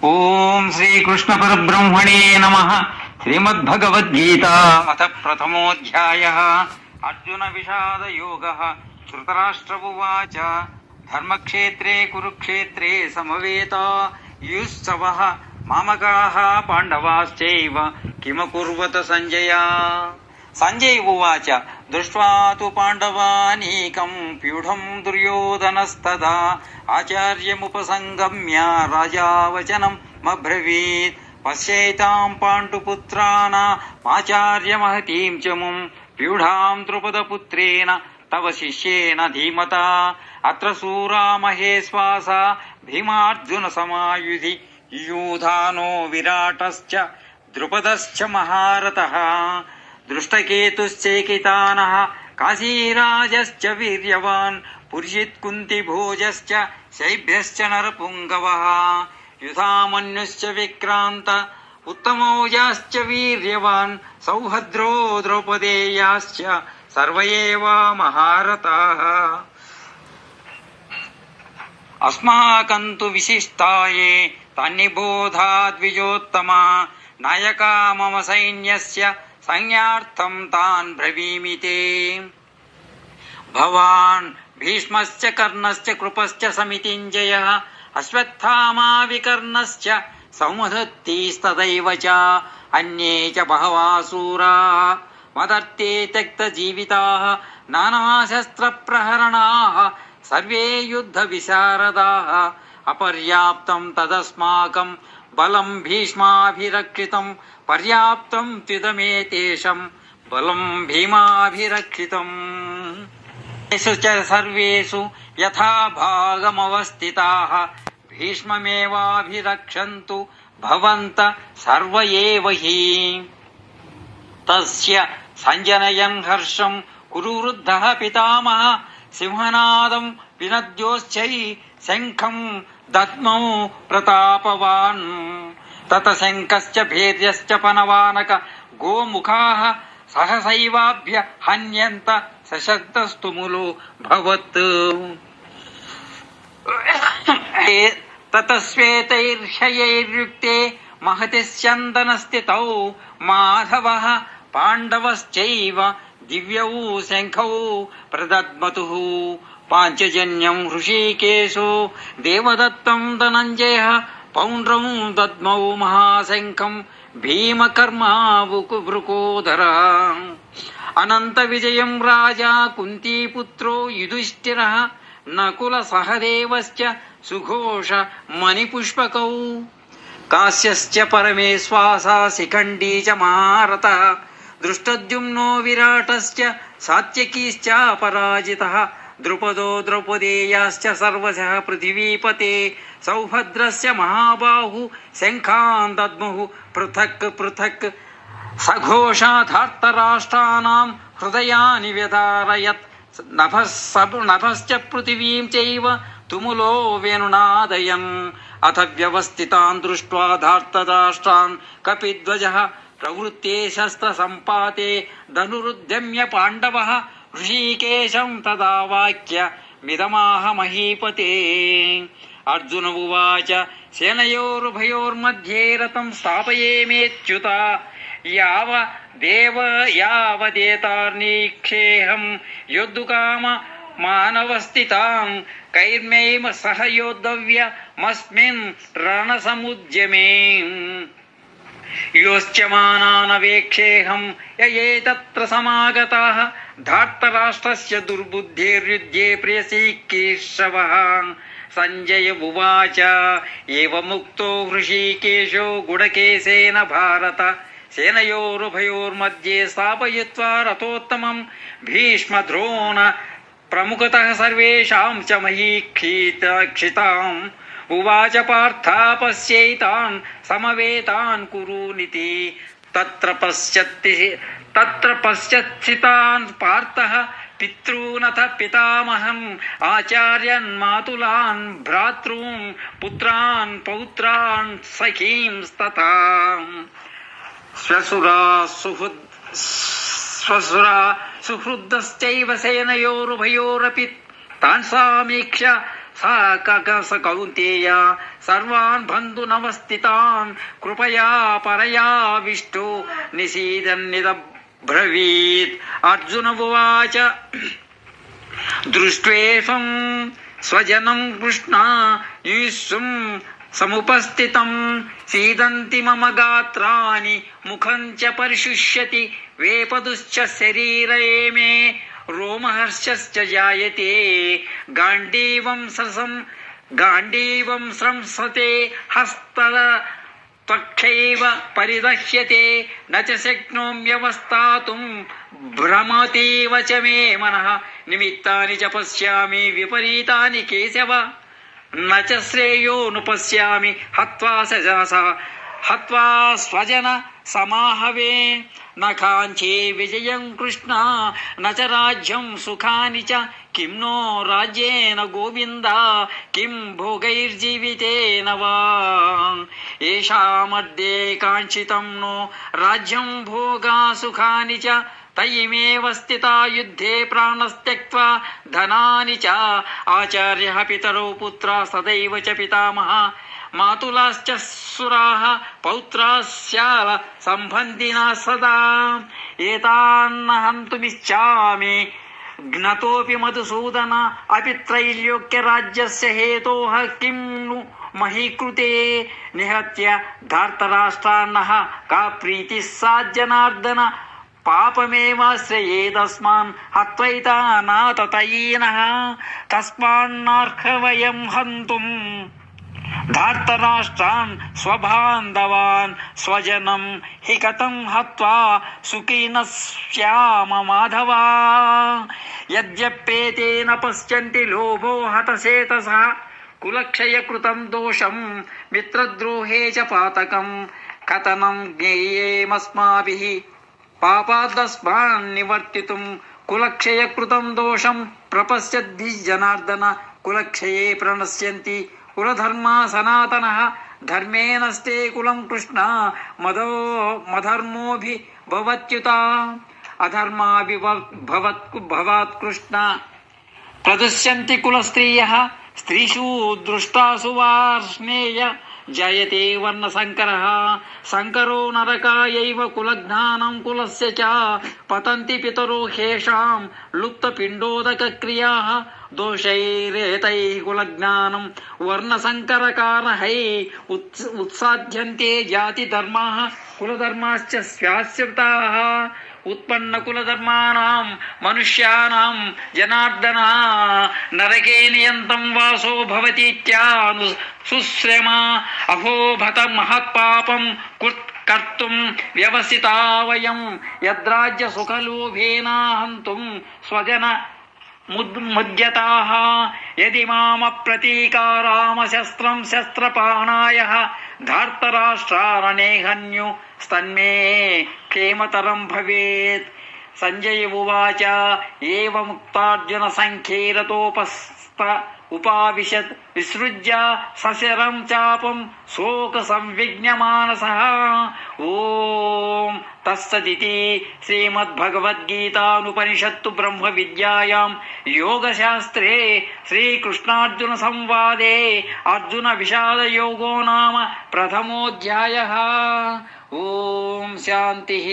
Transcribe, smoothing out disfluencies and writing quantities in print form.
ఓం శ్రీకృష్ణ పరబ్రహ్మణే నమః. శ్రీమద్భగవద్గీత అథ ప్రథమోऽధ్యాయः. అర్జున విషాద యోగः. ధృతరాష్ట్ర ఉవాచ ధర్మక్షేత్రే కురుక్షేత్రే సమవేతాయుత్సవః మామకాః పాండవాశ్చైవ కిమకుర్వత సంజయ. సంజయ్ ఉవాచ దృష్ట్వా తు పాండవానీకం ప్యూఢం దుర్యోధనస్తదా ఆచార్యముపసంగమ్య రాజా వచనమబ్రవీత్. పశ్యేతాం పాండుపుత్రానామాచార్యమహతీం చ ముం ప్యూఢాం ద్రుపదపుత్రేణ తవ శిష్యేన ధీమతా. అత్ర శూరా మహేశ్వాస భీమార్జున సమాయుధి యూధానో విరాటశ్చ ద్రుపదశ్చ మహారథః. దృష్టకేతుశ్చేకితానః కాశీరాజశ్చ వీర్యవాన్ పురుషిత్ కుంతిభోజశ్చ శైభ్యశ్చ నరపుంగవః. యుధామన్యుశ్చ విక్రాంత ఉత్తమౌజాశ్చ వీర్యవాన్ సౌభద్రో ద్రౌపదేయాశ్చ సర్వ ఏవ మహారథాః. అస్మాకంతు విశిష్టాయే తన్నిబోధా ద్విజోత్తమా నాయకా మమ సైన్యస్య సంజ్ఞార్థం తాన్ బ్రవీమి తే. భవాన్ భీష్మశ్చ కర్ణశ్చ కృపశ్చ సమితింజయః అశ్వత్థామా వికర్ణశ్చ సౌమధత్తీస్తదైవ చ అన్యే చ బహవా శూరాః మదర్తే త్యక్తజీవితాః నానాశస్త్రప్రహరణాః సర్వే యుద్ధ విశారదాః. అపర్యాప్తం తదస్మాకం బలం భీష్మాభిరక్షితం పర్యాప్తం త్విదమేతేషం బలం భీమాభిరక్షితం. సర్వేషు యథా భాగమవస్థితాః భీష్మమేవాభిరక్షन्तు భవంత సర్వ ఏవ హి. తస్య సంజనయన్ హర్షం కురు వృద్ధః పితామహ సింహనాదం వినద్యోశ్చై శంఖం దద్మౌ ప్రతాపవాన్. తత శంఖశ్చ భేర్యశ్చ పనవానక గోముఖాః సహసైవాభ్య హన్యంత సశబ్దస్తుములో భవత్. తతశ్వేతైర్హయైర్యుక్తే మహతి స్యందనస్థితౌ మాధవః పాండవశ్చైవ దివ్యౌ శంఖౌ ప్రదద్మతుః. పాంచజన్యం హృషీకేశో దేవదత్తం ధనంజయః పౌండ్రం దద్మౌ మహాశంఖం భీమకర్మావృకోదరః. అనంత విజయం రాజా కుంతీపుత్రో యుధిష్ఠిరః నకుల సహదేవశ్చ సుఘోష మణిపుష్పకౌ. కాశ్యశ్చ పరమేశ్వాస శిఖండీ చ మహారథః దృష్టద్యుమ్నో విరాటశ్చ సాత్యకీశ్చ పరాజితః. ద్రుపదో ద్రౌపదేయాశ్చ సర్వశః పృథివీపతే. సౌభద్రస్య మహాబాహు శంఖాన్ దద్ముః పృథక్ పృథక్. సఘోషాధార్తరాష్ట్రాణాం హృదయాని వ్యధారయత్. నభశ్చ పృథివీం చైవ తుములో వేణునాదయన్. అథ వ్యవస్థితాన్ దృష్ట్వా ధార్తరాష్ట్రాన్ కపిధ్వజః ప్రవృత్తే శస్త్ర సంపాతే ధనురుద్యమ్య పాండవః. హృషీకేశం తదా వాక్య మిదమాహ మహీపతే. అర్జున ఉవాచ సేనయోరుభయోర్मध्ये రథం స్థాపయేమేచ్యుత యావదేతార్నీక్షేహం యోద్ధుకామ మానవస్థితాం కైర్మేమ సహ యోద్ధవ్యమస్మిన్ రణసముద్యమే. యోశ్చమానానవేక్షేహం యయేతత్ర సమాగతాః ధార్తరాష్ట్రస్య దుర్బుద్ధేర్యుద్ధే ప్రియసీకీర్షవః. సంజయ ఉవాచ ఏవముక్తో హృషీకేశో గుడకేశేన భారత సేనయోరుభయోర్मध्ये స్థాపయిత్వా రథోత్తమం భీష్మద్రోణ ప్రముఖతః సర్వేషాం చ మహీక్షితాం. ఉవాచ పార్థ పశ్యైతాన్ సమవేతాన్ కురూనితి. తత్ర పశ్యత్సితాన్ పార్థః పితॄనథ పితామహం ఆచార్యన్ మాతులాన్ భ్రాతॄన్ పుత్రాన్ పౌత్రాన్ సఖీంస్తథా. శ్వశురా సుహృదశ్చైవ సేనయోరుభయోరపి తాన్ సామీక్ష్య स कौन्तेय सर्वान् बन्धुनवस्थितान् कृपया परयाविष्टो निषीदन्निदब्रवीत्। अर्जुन उवाच दृष्ट्वेषं स्वजनं कृष्ण युष्यं समुपस्थितं सीदन्ति मम गात्राणि मुखं च परिशुष्यति वेपदुश्च शरीरे मे रोमहर्षश्च जायते गाण्डीवं स्रंसते हस्तः त्वक्षैव परिदह्यते न च शक्नोम्यवस्थातुं भ्रमतीव च मे मनः निमित्तानि च पश्यामि विपरीतानि केशव न च श्रेयोनुपश्यामि हत्वा स्वजन समाहवे न काञ्चे विजयं कृष्ण न च राज्यं सुखानि च किं नो राज्येन गोविन्द किं भोगैर्जीवितेन वा येषामद्ये काञ्चितं नो राज्यं भोगा सुखानि च तयिमेव स्थिता युद्धे प्राणस्त्यक्त्वा धनानि च आचार्यः पितरौ पुत्रा सदैव च पितामहः मातुलाश्च सुराः पौत्राः स्याल सम्बन्धिनः सदा एतान्न हन्तुमिच्छामि ज्ञतोऽपि मधुसूदन अपि त्रैलोक्यराज्यस्य हेतोः किं नु मही कृते निहत्य धार्तराष्ट्रान्नः का प्रीतिः सा जनार्दन पापमेवाश्रयेदस्मान् हत्वैतानाततयिनः तस्मान्नार्हवयं हन्तुम् धार्तराष्ट्रान् स्वबान्धवान् स्वजनं हि कथं हत्वा सुखिनः स्याम माधवा यद्यप्येतेन पश्यन्ति लोभो हतचेतसः कुलक्षयकृतं दोषं मित्रद्रोहे च पातकं कथनं ज्ञेयेमस्माभिः पापादस्मान् निवर्तितुं कुलक्षयकृतं दोषं प्रपश्यद्धि जनार्दन कुलक्षये प्रणश्यन्ति कुलधर्मा सनातनः धर्मे नस्ते कुलं कृष्ण मधर्मोऽभिभवत्युता अधर्माभिभवात् कृष्ण प्रदुष्यन्ति कुलस्त्रियः स्त्रीषु दृष्टासु वार्ष्णेय जायते वर्णसङ्करः सङ्करो नरकायैव कुलज्ञानं कुलस्य च पतन्ति पितरो ह्येषां लुप्तपिण्डोदकक्रियाः दोषैरेतैः कुलज्ञानं वर्णसङ्करकारणैः उत्साध्यन्ते जातिधर्माः कुलधर्माश्च स्याश्रिताः उत्पन्नकुलधर्माणां मनुष्याणां जनार्दन नरके नियन्तं वासो भवतीत्यानुशुश्रमा अभोभत महत्पापं कर्तुं व्यवसिता वयं यद्राज्यसुखलोभेन हन्तुं स्वजन मुद्यताः यदि मामप्रतीकारामशस्त्रं शस्त्रपाणायः धार्तराष्ट्रारणे हन्यु स्तन्मे क्षेमतरं भवेत्। संजय उवाच एवमुक्तार्जुन सङ्ख्येरतोपस्थ उपाविशत् विसृज्य सशरं चापं शोकसंविघ्नमानसः। ॐ तत्सदिति श्रीमद्भगवद्गीतानुपनिषत्तु ब्रह्मविद्यायां योगशास्त्रे श्रीकृष्णार्जुनसंवादे अर्जुनविषादयोगो नाम प्रथमोऽध्यायः। ॐ शान्तिः।